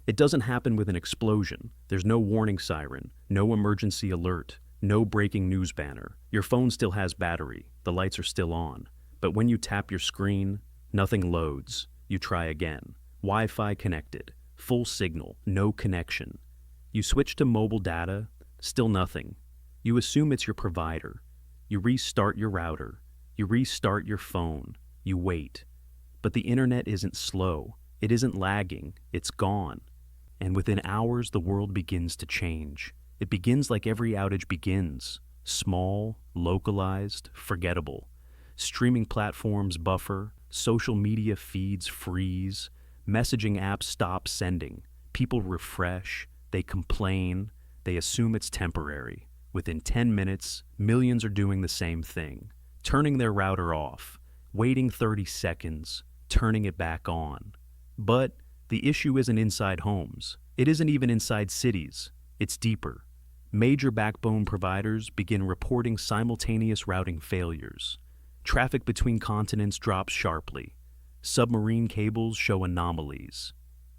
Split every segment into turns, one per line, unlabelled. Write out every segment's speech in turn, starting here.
It doesn't happen with an explosion. There's no warning siren, no emergency alert, no breaking news banner. Your phone still has battery, the lights are still on. But when you tap your screen, nothing loads. You try again. Wi-Fi connected, full signal, no connection. You switch to mobile data, still nothing. You assume it's your provider. You restart your router. You restart your phone. You wait. But the internet isn't slow. It isn't lagging. It's gone. And within hours, the world begins to change. It begins like every outage begins. Small, localized, forgettable. Streaming platforms buffer, social media feeds freeze, messaging apps stop sending. People refresh, they complain, they assume it's temporary. Within 10 minutes, millions are doing the same thing. Turning their router off, waiting 30 seconds, turning it back on. But the issue isn't inside homes. It isn't even inside cities. It's deeper. Major backbone providers begin reporting simultaneous routing failures. Traffic between continents drops sharply. Submarine cables show anomalies.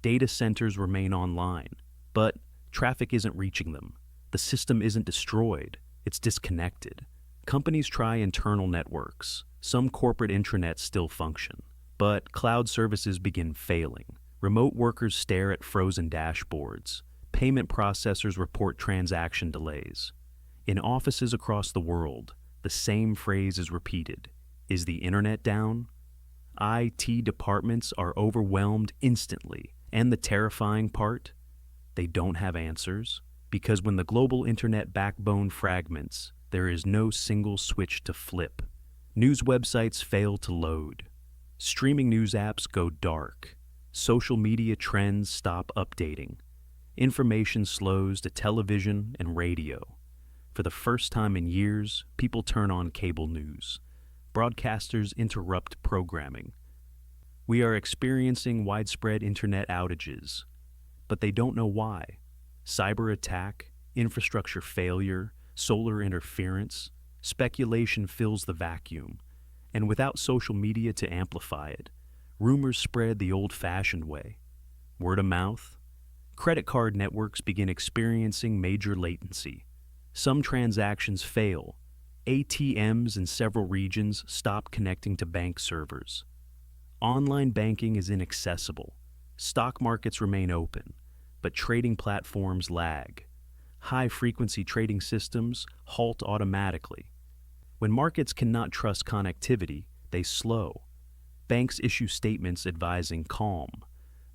Data centers remain online, but traffic isn't reaching them. The system isn't destroyed. It's disconnected. Companies try internal networks. Some corporate intranets still function. But cloud services begin failing. Remote workers stare at frozen dashboards. Payment processors report transaction delays. In offices across the world, the same phrase is repeated. Is the internet down? IT departments are overwhelmed instantly. And the terrifying part? They don't have answers. Because when the global internet backbone fragments, there is no single switch to flip. News websites fail to load. Streaming news apps go dark. Social media trends stop updating. Information slows to television and radio. For the first time in years, people turn on cable news. Broadcasters interrupt programming. We are experiencing widespread internet outages, but they don't know why. Cyber attack, infrastructure failure, solar interference, speculation fills the vacuum. And without social media to amplify it, rumors spread the old-fashioned way. Word of mouth. Credit card networks begin experiencing major latency. Some transactions fail. ATMs in several regions stop connecting to bank servers. Online banking is inaccessible. Stock markets remain open, but trading platforms lag. High-frequency trading systems halt automatically. When markets cannot trust connectivity, they slow. Banks issue statements advising calm,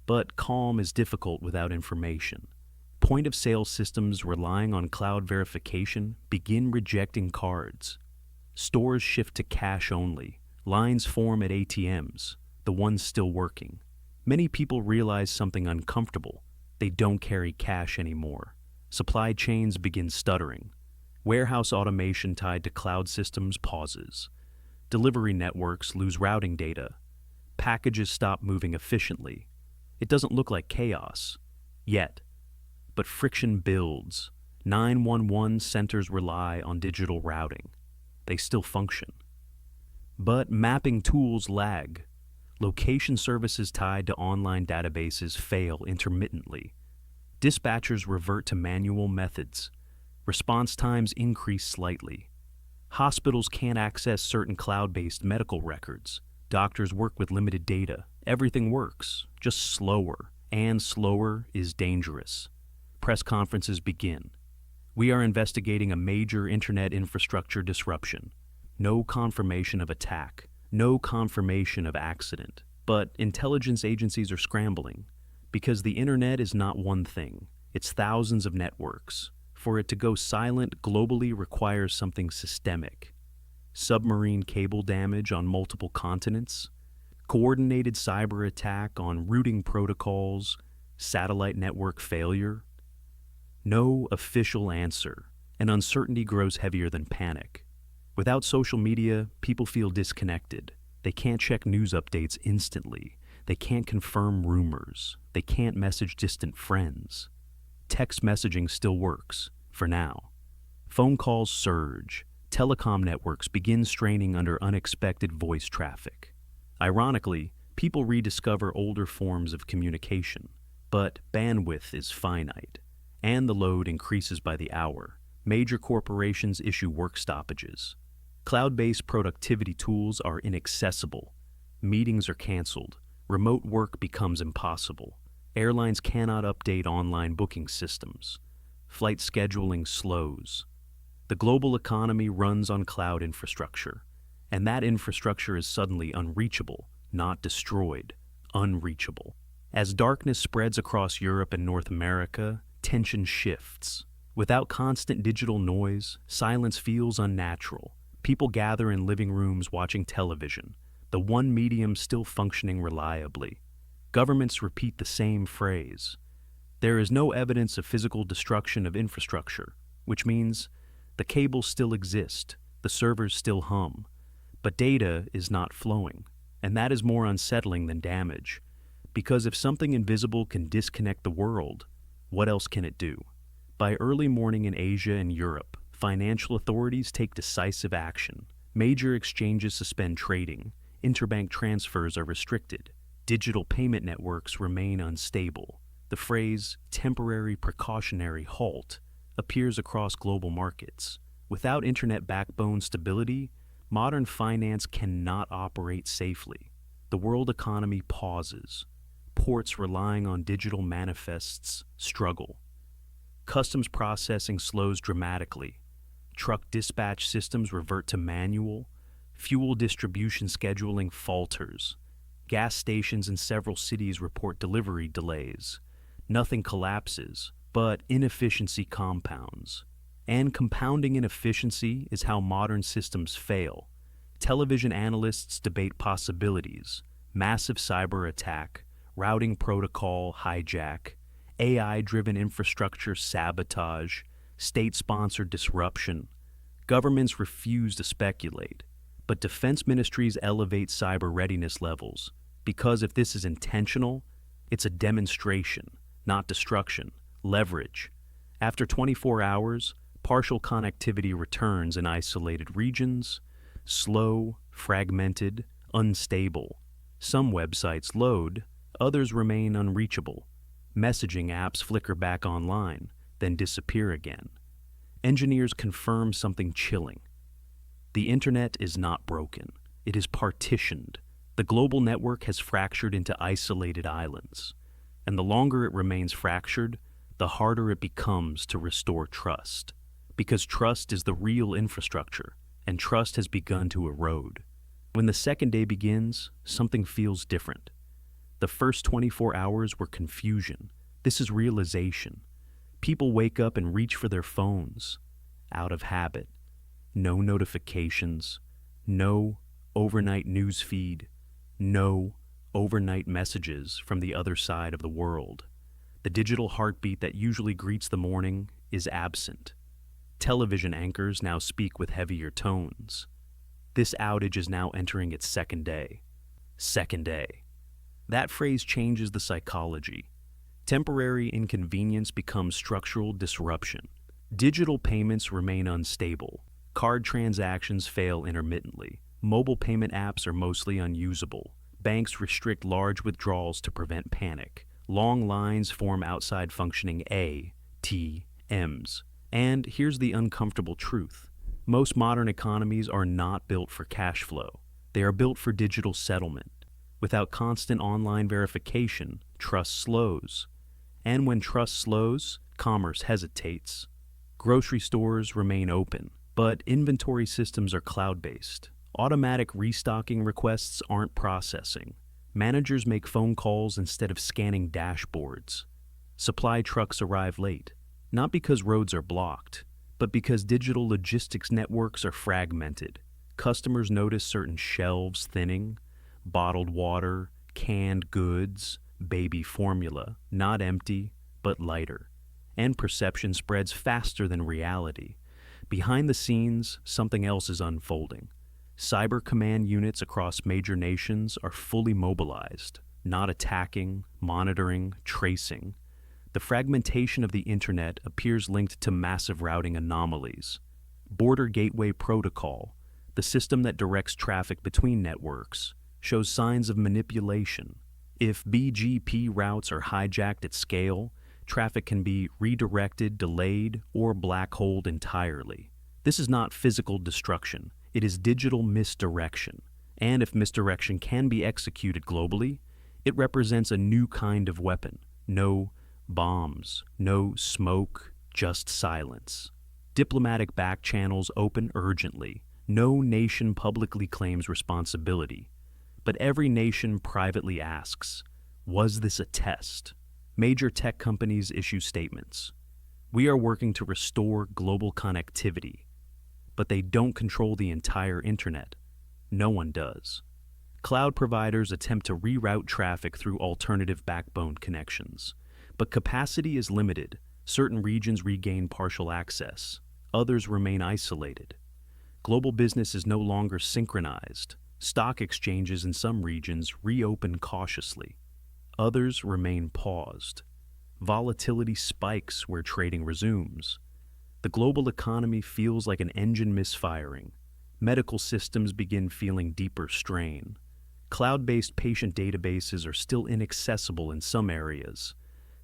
but calm is difficult without information. Point-of-sale systems relying on cloud verification begin rejecting cards. Stores shift to cash only. Lines form at ATMs, the ones still working. Many people realize something uncomfortable. They don't carry cash anymore. Supply chains begin stuttering. Warehouse automation tied to cloud systems pauses. Delivery networks lose routing data. Packages stop moving efficiently. It doesn't look like chaos, yet. But friction builds. 911 centers rely on digital routing. They still function. But mapping tools lag. Location services tied to online databases fail intermittently. Dispatchers revert to manual methods. Response times increase slightly. Hospitals can't access certain cloud-based medical records. Doctors work with limited data. Everything works, just slower, and slower is dangerous. Press conferences begin. We are investigating a major internet infrastructure disruption. No confirmation of attack, no confirmation of accident. But intelligence agencies are scrambling, because the internet is not one thing. It's thousands of networks. For it to go silent globally requires something systemic. Submarine cable damage on multiple continents, coordinated cyber attack on routing protocols, satellite network failure. No official answer, and uncertainty grows heavier than panic. Without social media, people feel disconnected. They can't check news updates instantly. They can't confirm rumors. They can't message distant friends. Text messaging still works, for now. Phone calls surge. Telecom networks begin straining under unexpected voice traffic. Ironically, people rediscover older forms of communication. But bandwidth is finite, and the load increases by the hour. Major corporations issue work stoppages. Cloud-based productivity tools are inaccessible. Meetings are canceled. Remote work becomes impossible. Airlines cannot update online booking systems. Flight scheduling slows. The global economy runs on cloud infrastructure, and that infrastructure is suddenly unreachable, not destroyed, unreachable. As darkness spreads across Europe and North America, tension shifts. Without constant digital noise, silence feels unnatural. People gather in living rooms watching television, the one medium still functioning reliably. Governments repeat the same phrase. There is no evidence of physical destruction of infrastructure, which means the cables still exist, the servers still hum, but data is not flowing, and that is more unsettling than damage, because if something invisible can disconnect the world, what else can it do? By early morning in Asia and Europe, financial authorities take decisive action. Major exchanges suspend trading, interbank transfers are restricted, digital payment networks remain unstable. The phrase temporary precautionary halt appears across global markets. Without internet backbone stability, modern finance cannot operate safely. The world economy pauses. Ports relying on digital manifests struggle. Customs processing slows dramatically. Truck dispatch systems revert to manual. Fuel distribution scheduling falters. Gas stations in several cities report delivery delays. Nothing collapses, but inefficiency compounds. And compounding inefficiency is how modern systems fail. Television analysts debate possibilities: massive cyber attack, routing protocol hijack, AI-driven infrastructure sabotage, state-sponsored disruption. Governments refuse to speculate, but defense ministries elevate cyber readiness levels, because if this is intentional, it's a demonstration, not destruction, leverage. After 24 hours, partial connectivity returns in isolated regions, slow, fragmented, unstable. Some websites load, others remain unreachable. Messaging apps flicker back online, then disappear again. Engineers confirm something chilling. The internet is not broken. It is partitioned. The global network has fractured into isolated islands. And the longer it remains fractured, the harder it becomes to restore trust. Because trust is the real infrastructure, and trust has begun to erode. When the second day begins, something feels different. The first 24 hours were confusion. This is realization. People wake up and reach for their phones, out of habit. No notifications, no overnight news feed, no overnight messages from the other side of the world. The digital heartbeat that usually greets the morning is absent. Television anchors now speak with heavier tones. This outage is now entering its second day. Second day. That phrase changes the psychology. Temporary inconvenience becomes structural disruption. Digital payments remain unstable. Card transactions fail intermittently. Mobile payment apps are mostly unusable. Banks restrict large withdrawals to prevent panic. Long lines form outside functioning ATMs. And here's the uncomfortable truth. Most modern economies are not built for cash flow. They are built for digital settlement. Without constant online verification, trust slows. And when trust slows, commerce hesitates. Grocery stores remain open, but inventory systems are cloud-based. Automatic restocking requests aren't processing. Managers make phone calls instead of scanning dashboards. Supply trucks arrive late, not because roads are blocked, but because digital logistics networks are fragmented. Customers notice certain shelves thinning, bottled water, canned goods, baby formula, not empty, but lighter. And perception spreads faster than reality. Behind the scenes, something else is unfolding. Cyber command units across major nations are fully mobilized, not attacking, monitoring, tracing. The fragmentation of the internet appears linked to massive routing anomalies. Border Gateway Protocol, the system that directs traffic between networks, shows signs of manipulation. If BGP routes are hijacked at scale, traffic can be redirected, delayed, or black holed entirely. This is not physical destruction, it is digital misdirection. And if misdirection can be executed globally, it represents a new kind of weapon. No bombs, no smoke, just silence. Diplomatic back channels open urgently. No nation publicly claims responsibility. But every nation privately asks, was this a test? Major tech companies issue statements. We are working to restore global connectivity. But they don't control the entire internet. No one does. Cloud providers attempt to reroute traffic through alternative backbone connections. But capacity is limited. Certain regions regain partial access. Others remain isolated. Global business is no longer synchronized. Stock exchanges in some regions reopen cautiously. Others remain paused. Volatility spikes where trading resumes. The global economy feels like an engine misfiring. Medical systems begin feeling deeper strain. Cloud-based patient databases are still inaccessible in some areas.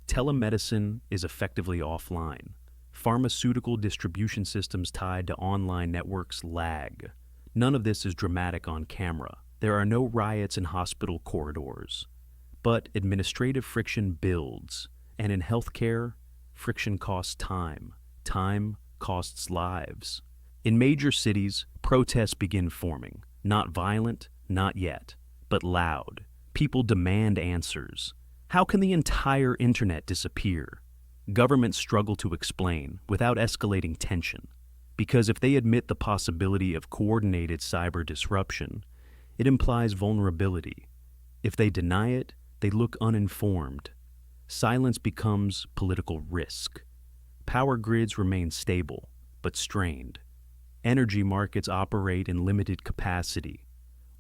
Telemedicine is effectively offline. Pharmaceutical distribution systems tied to online networks lag. None of this is dramatic on camera. There are no riots in hospital corridors. But administrative friction builds, and in healthcare, friction costs time. Time costs lives. In major cities, protests begin forming. Not violent, not yet, but loud. People demand answers. How can the entire internet disappear? Governments struggle to explain without escalating tension. Because if they admit the possibility of coordinated cyber disruption, it implies vulnerability. If they deny it, they look uninformed. Silence becomes political risk. Power grids remain stable, but strained. Energy markets operate in limited capacity.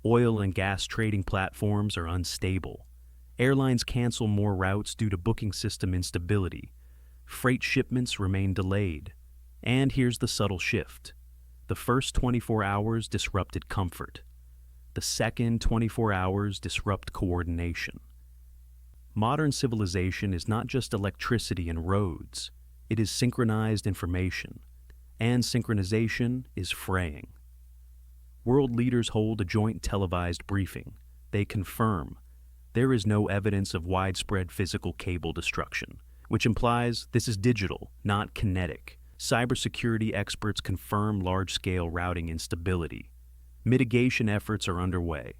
Oil and gas trading platforms are unstable. Airlines cancel more routes due to booking system instability. Freight shipments remain delayed. And here's the subtle shift. The first 24 hours disrupted comfort. The second 24 hours disrupt coordination. Modern civilization is not just electricity and roads. It is synchronized information. And synchronization is fraying. World leaders hold a joint televised briefing. They confirm there is no evidence of widespread physical cable destruction, which implies this is digital, not kinetic. Cybersecurity experts confirm large-scale routing instability. Mitigation efforts are underway.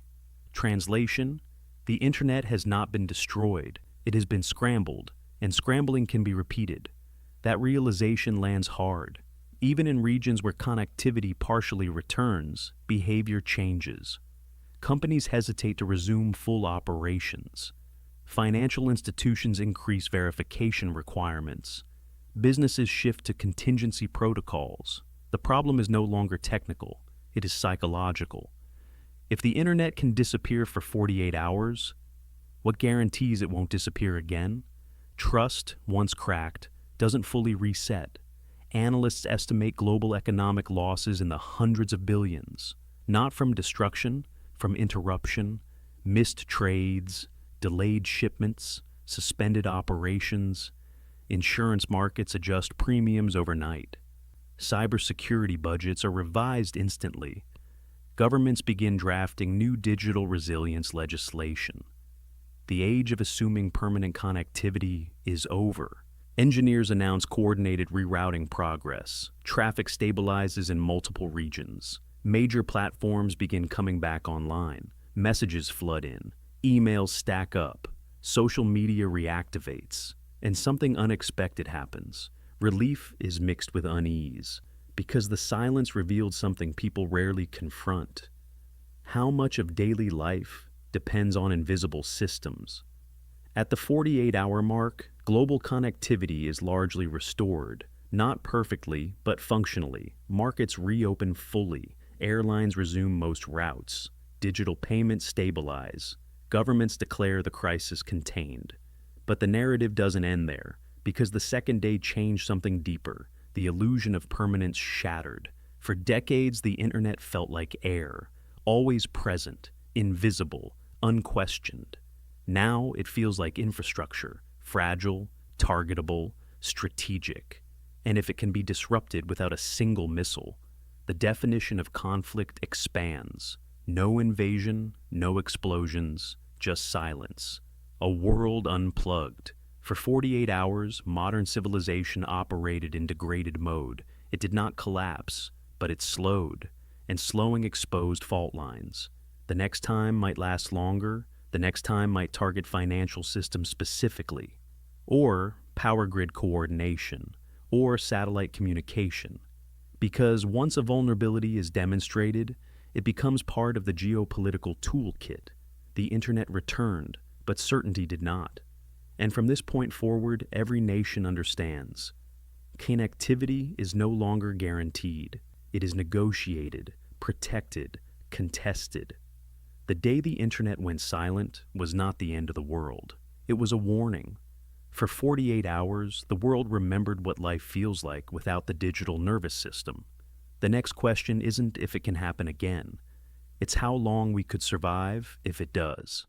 Translation: the internet has not been destroyed. It has been scrambled, and scrambling can be repeated. That realization lands hard. Even in regions where connectivity partially returns, behavior changes. Companies hesitate to resume full operations. Financial institutions increase verification requirements. Businesses shift to contingency protocols. The problem is no longer technical, it is psychological. If the internet can disappear for 48 hours, what guarantees it won't disappear again? Trust, once cracked, doesn't fully reset. Analysts estimate global economic losses in the hundreds of billions, not from destruction, from interruption, missed trades, delayed shipments, suspended operations. Insurance markets adjust premiums overnight. Cybersecurity budgets are revised instantly. Governments begin drafting new digital resilience legislation. The age of assuming permanent connectivity is over. Engineers announce coordinated rerouting progress. Traffic stabilizes in multiple regions. Major platforms begin coming back online. Messages flood in. Emails stack up. Social media reactivates. And something unexpected happens. Relief is mixed with unease, because the silence revealed something people rarely confront. How much of daily life depends on invisible systems? At the 48-hour mark, global connectivity is largely restored. Not perfectly, but functionally. Markets reopen fully. Airlines resume most routes. Digital payments stabilize. Governments declare the crisis contained. But the narrative doesn't end there, because the second day changed something deeper. The illusion of permanence shattered. For decades, the internet felt like air, always present, invisible, unquestioned. Now it feels like infrastructure, fragile, targetable, strategic. And if it can be disrupted without a single missile, the definition of conflict expands. No invasion, no explosions, just silence. A world unplugged. For 48 hours, modern civilization operated in degraded mode. It did not collapse, but it slowed, and slowing exposed fault lines. The next time might last longer, the next time might target financial systems specifically, or power grid coordination, or satellite communication. Because once a vulnerability is demonstrated, it becomes part of the geopolitical toolkit. The internet returned, but certainty did not. And from this point forward, every nation understands. Connectivity is no longer guaranteed. It is negotiated, protected, contested. The day the internet went silent was not the end of the world. It was a warning. For 48 hours, the world remembered what life feels like without the digital nervous system. The next question isn't if it can happen again. It's how long we could survive if it does.